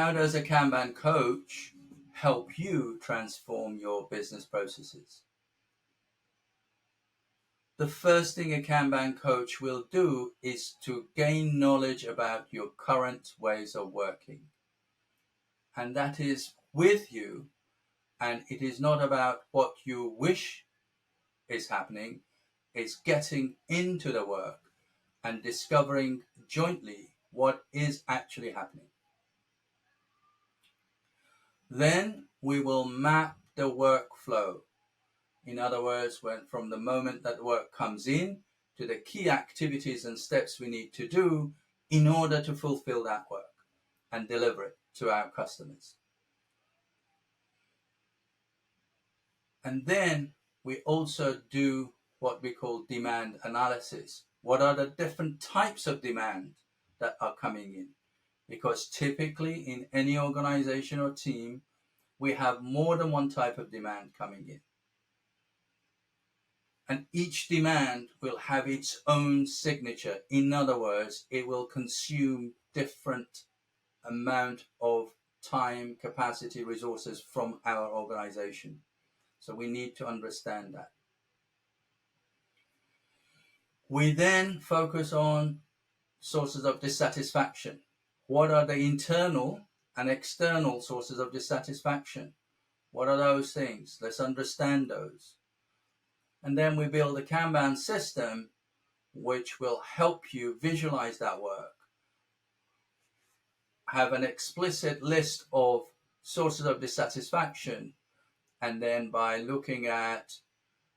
how does a Kanban coach help you transform your business processes? The first thing a Kanban coach will do is to gain knowledge about your current ways of working. And that is with you, and it is not about what you wish is happening. It's getting into the work and discovering jointly what is actually happening. Then we will map the workflow. In other words, from the moment that the work comes in to the key activities and steps we need to do in order to fulfill that work and deliver it to our customers. And then we also do what we call demand analysis. What are the different types of demand that are coming in? Because typically in any organization or team, we have more than one type of demand coming in. And each demand will have its own signature. In other words, it will consume different amount of time, capacity, resources from our organization. So we need to understand that. We then focus on sources of dissatisfaction. What are the internal and external sources of dissatisfaction? What are those things? Let's understand those. And then we build a Kanban system which will help you visualize that work, have an explicit list of sources of dissatisfaction, and then by looking at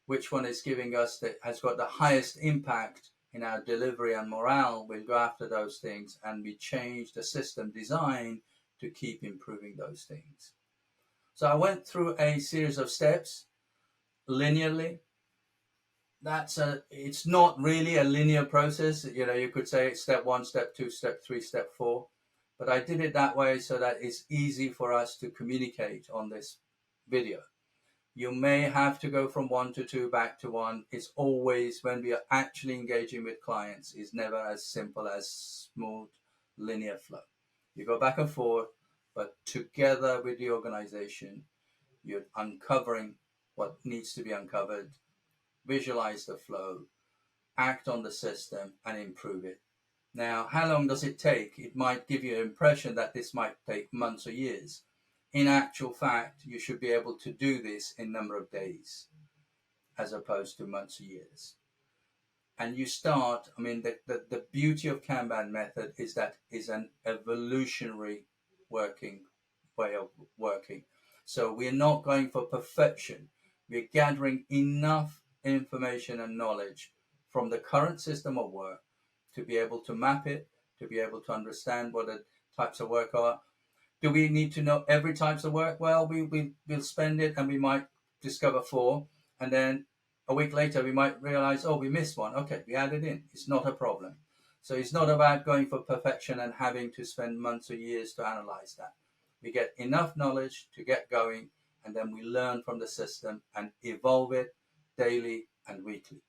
which one is giving us that has got the highest impact in our delivery and morale, we'll go after those things, and we change the system design to keep improving those things. So I went through a series of steps linearly. It's not really a linear process. You could say it's step 1, step 2, step 3, step 4, but I did it that way so that it's easy for us to communicate on this video. You may have to go from 1 to 2 back to 1. It's always, when we are actually engaging with clients, is never as simple as smooth linear flow. You go back and forth, but together with the organization, you're uncovering what needs to be uncovered, visualize the flow, act on the system, and improve it. Now, how long does it take? It might give you an impression that this might take months or years. In actual fact, you should be able to do this in a number of days as opposed to months or years. And you start, the beauty of Kanban method is that is an evolutionary way of working. So we're not going for perfection. We're gathering enough information and knowledge from the current system of work to be able to map it, to be able to understand what the types of work are. Do we need to know every type of work? Well, we'll spend it and we might discover 4. And then a week later, we might realize, we missed one. Okay, we add it in. It's not a problem. So it's not about going for perfection and having to spend months or years to analyze that. We get enough knowledge to get going, and then we learn from the system and evolve it daily and weekly.